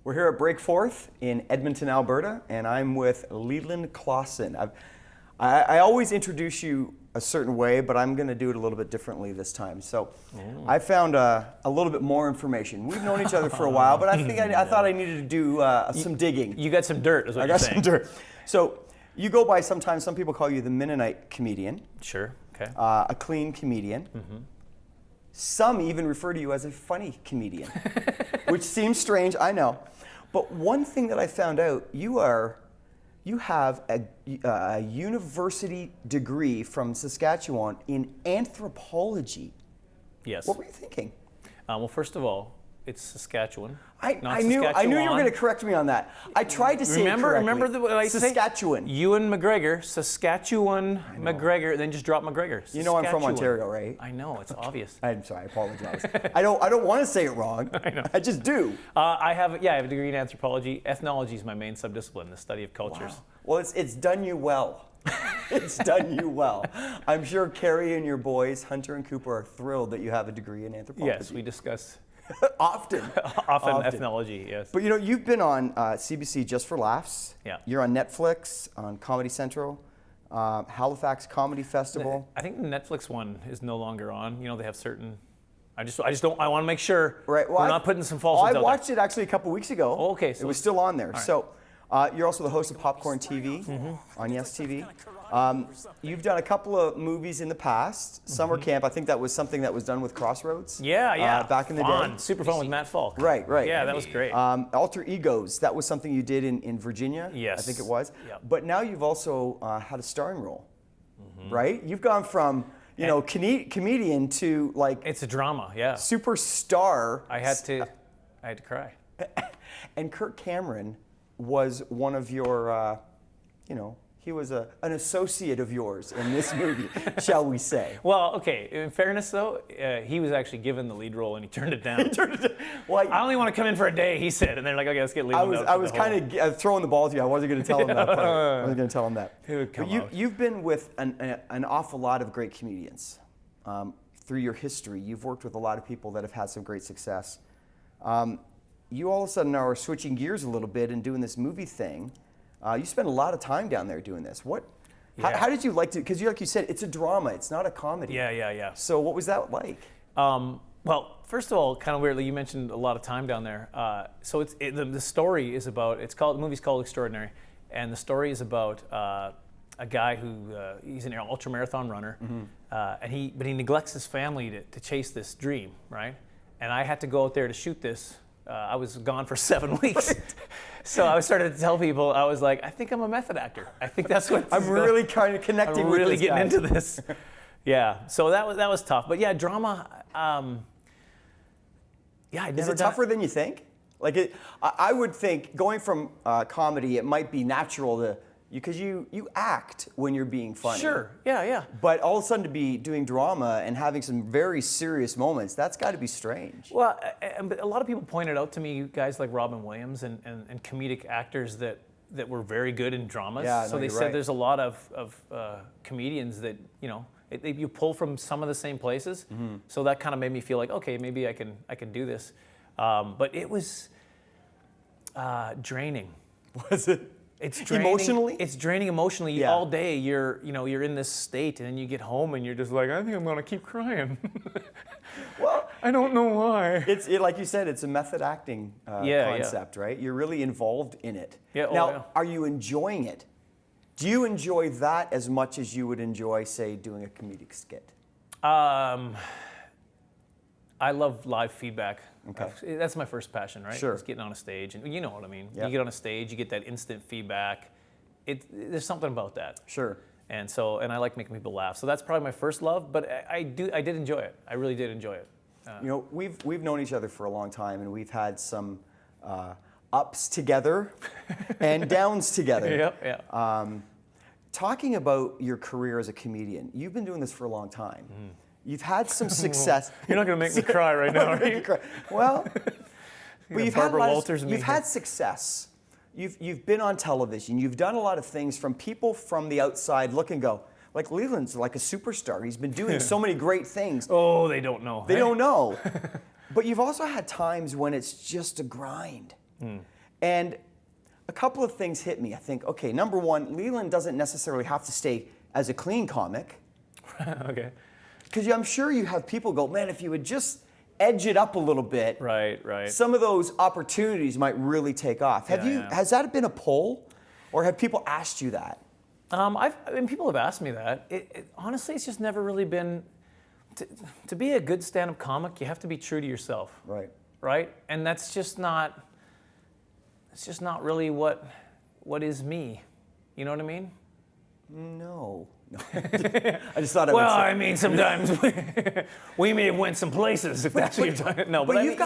We're here at Break Forth in Edmonton, Alberta, and I'm with Leland Klassen. I always introduce you a certain way, but I'm going to do it a little bit differently this time. So I found a little bit more information. We've known each other for a while, but I thought I needed to do some digging. You got some dirt, is what you're saying. I got some dirt. So you go by sometimes, some people call you the Mennonite comedian. Sure, okay. A clean comedian. Mm-hmm. Some even refer to you as a funny comedian, which seems strange, I know. But one thing that I found out, you have a university degree from Saskatchewan in anthropology. Yes. What were you thinking? Well, first of all, it's Saskatchewan. I knew you were going to correct me on that. I tried to say it correctly. Remember what I said? Saskatchewan. Ewan McGregor, Saskatchewan McGregor, then just drop McGregor. You know I'm from Ontario, right? I know, it's obvious. I'm sorry, I apologize. I don't want to say it wrong. I know. I just do. I have a degree in anthropology. Ethnology is my main subdiscipline, the study of cultures. Wow. Well, it's done you well. It's done you well. I'm sure Carrie and your boys, Hunter and Cooper, are thrilled that you have a degree in anthropology. Yes, we discuss often ethnology, yes. But you've been on CBC Just for Laughs. Yeah. You're on Netflix, on Comedy Central, Halifax Comedy Festival. I think the Netflix one is no longer on. They have certain. I want to make sure we're not putting some falsehoods out there. I watched it actually a couple weeks ago. Oh, okay. So it was still on there. Right. So you're also the host of Popcorn TV on Yes TV. You've done a couple of movies in the past. Summer Camp, I think that was something that was done with Crossroads. Yeah. Back in the day. Super fun with Matt Falk. Right. Yeah, that was great. Alter Egos, that was something you did in Virginia. Yes. I think it was. Yep. But now you've also had a starring role, right? You've gone from comedian to like it's a drama, yeah. Superstar. I had to cry. And Kirk Cameron was one of your, he was an associate of yours in this movie, shall we say. Well, okay, in fairness though, he was actually given the lead role and he turned it down. Well, I only want to come in for a day, he said, and they're like, okay, let's get Leland out. I was kind of throwing the ball to you. I wasn't going to tell him that part. I wasn't going to tell him that. It would come out. You've been with an awful lot of great comedians. Through your history, you've worked with a lot of people that have had some great success. You all of a sudden are switching gears a little bit and doing this movie thing. You spend a lot of time down there doing this. How did you like to, because like you said, it's a drama, it's not a comedy. Yeah. So what was that like? Well, first of all, kind of weirdly, you mentioned a lot of time down there. So the story is about, the movie's called Extraordinary, and the story is about a guy who, he's an ultra-marathon runner, but he neglects his family to chase this dream, right? And I had to go out there to shoot this. I was gone for 7 weeks. So I started to tell people, I was like, I think I'm a method actor. I think that's what I'm really kind of connecting I'm with really this getting guy. into this. Yeah, so that was tough. But yeah, drama, Is it tougher than you think? Like I would think going from comedy, it might be natural to, because you act when you're being funny. Sure, yeah. But all of a sudden to be doing drama and having some very serious moments, that's got to be strange. Well, a lot of people pointed out to me, guys like Robin Williams and comedic actors that were very good in dramas. Yeah, so they said right. There's a lot of comedians that, you pull from some of the same places. So that kind of made me feel like, okay, maybe I can do this. But it was draining. Was it? It's draining emotionally. It's draining emotionally. Yeah. All day you're in this state, and then you get home and you're just like, I think I'm gonna keep crying. Well, I don't know why. It's like you said, it's a method acting concept, right? You're really involved in it. Yeah. Now, are you enjoying it? Do you enjoy that as much as you would enjoy, say, doing a comedic skit? I love live feedback. Okay. That's my first passion, right? Sure. It's getting on a stage, and you know what I mean. Yep. You get on a stage, you get that instant feedback. There's something about that. Sure. And I like making people laugh. So that's probably my first love, but I did enjoy it. I really did enjoy it. We've known each other for a long time, and we've had some ups together and downs together. Yeah. Talking about your career as a comedian, you've been doing this for a long time. You've had some success. You're not going to make me cry right now, are you? Well, but you've had here. Success. You've been on television. You've done a lot of things from people from the outside look and go, like Leland's like a superstar. He's been doing so many great things. Oh, they don't know. They don't know. But you've also had times when it's just a grind. And a couple of things hit me. I think, okay, number one, Leland doesn't necessarily have to stay as a clean comic. Okay. Because I'm sure you have people go, man, if you would just edge it up a little bit, Right. some of those opportunities might really take off. Has that been a poll, or have people asked you that? I mean, people have asked me that. Honestly, it's just never really been. To be a good stand-up comic, you have to be true to yourself. Right. Right? And that's just not. It's just not really what is me. You know what I mean? No. I just thought I would Well, say. I mean, sometimes we may have went some places if that's what you're talking. No, But I you've mean,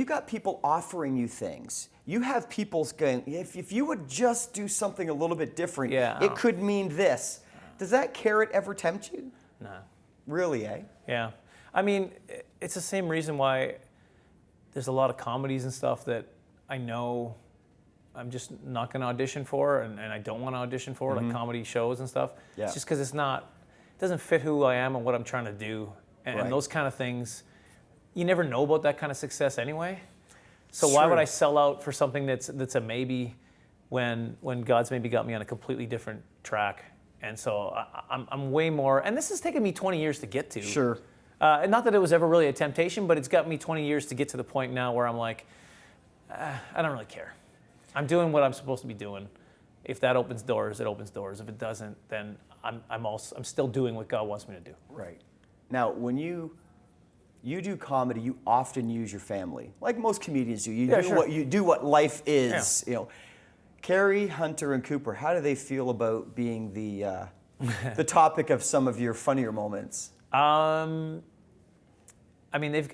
got people offering you things. You have people going, if you would just do something a little bit different, Yeah. it could mean this. Does that carrot ever tempt you? No. Really, eh? Yeah. I mean, it's the same reason why there's a lot of comedies and stuff that I know I'm just not going to audition for, and I don't want to audition for, like comedy shows and stuff. Yeah. It's just because it doesn't fit who I am and what I'm trying to do. And, Right. and those kind of things, you never know about that kind of success anyway. So why would True. I sell out for something that's a maybe when God's maybe got me on a completely different track? And so I'm way more, and this has taken me 20 years to get to. Sure. And not that it was ever really a temptation, but it's got me 20 years to get to the point now where I'm like, I don't really care. I'm doing what I'm supposed to be doing. If that opens doors, it opens doors. If it doesn't, then I'm still doing what God wants me to do. Right. Now, when you do comedy, you often use your family, like most comedians do. You do what life is. You know, Carrie, Hunter, and Cooper. How do they feel about being the the topic of some of your funnier moments? I mean,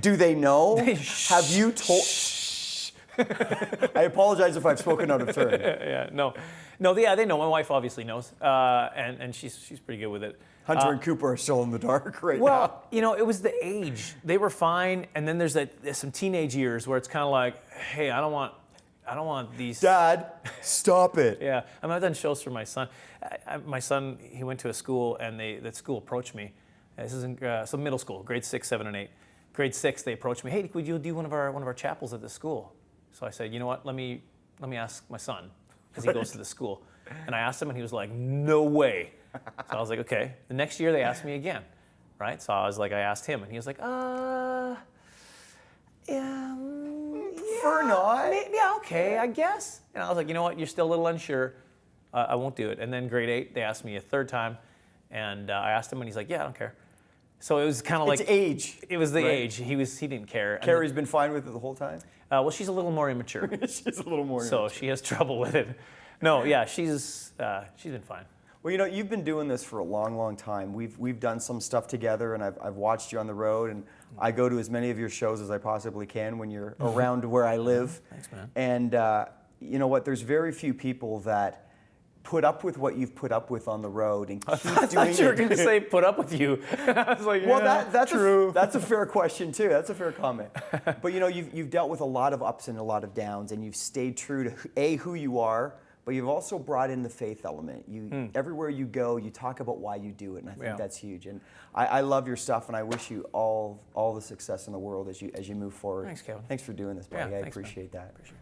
Do they know? Have you told? I apologize if I've spoken out of turn. yeah, they know. My wife obviously knows, and she's pretty good with it. Hunter and Cooper are still in the dark right now. Well, it was the age. They were fine, and then there's some teenage years where it's kind of like, hey, I don't want these. Dad, stop it. Yeah, I mean, I've done shows for my son. My son, he went to a school, and that school approached me. This is in middle school, grade 6, 7, and 8. Grade 6, they approached me. Hey, would you do one of our chapels at the school? So I said, you know what? Let me ask my son, because he goes to the school. And I asked him, and he was like, no way. So I was like, okay. The next year, they asked me again, right? So I asked him, and he was like, For not. yeah, okay, I guess. And I was like, you know what? You're still a little unsure. I won't do it. And then grade 8, they asked me a third time, and I asked him, and he's like, yeah, I don't care. So it was kind of like It's age. It was the right? age. He didn't care. And Carrie's been fine with it the whole time? well, she's a little more immature, She's a little more. so she has trouble with it. No, yeah, she's been fine. Well, you've been doing this for a long, long time. We've done some stuff together, and I've watched you on the road, and I go to as many of your shows as I possibly can when you're around where I live. Thanks, man. And you know what? There's very few people that put up with what you've put up with on the road and keep I doing thought you were it. going to say put up with you. I was like, Well, yeah, that's true. that's a fair question too. That's a fair comment. But you've dealt with a lot of ups and a lot of downs, and you've stayed true to who you are, but you've also brought in the faith element. Everywhere you go, you talk about why you do it, and I think that's huge. And I love your stuff, and I wish you all the success in the world as you move forward. Thanks, Kevin. Thanks for doing this, buddy. Yeah, I thanks, man. appreciate that. Appreciate it.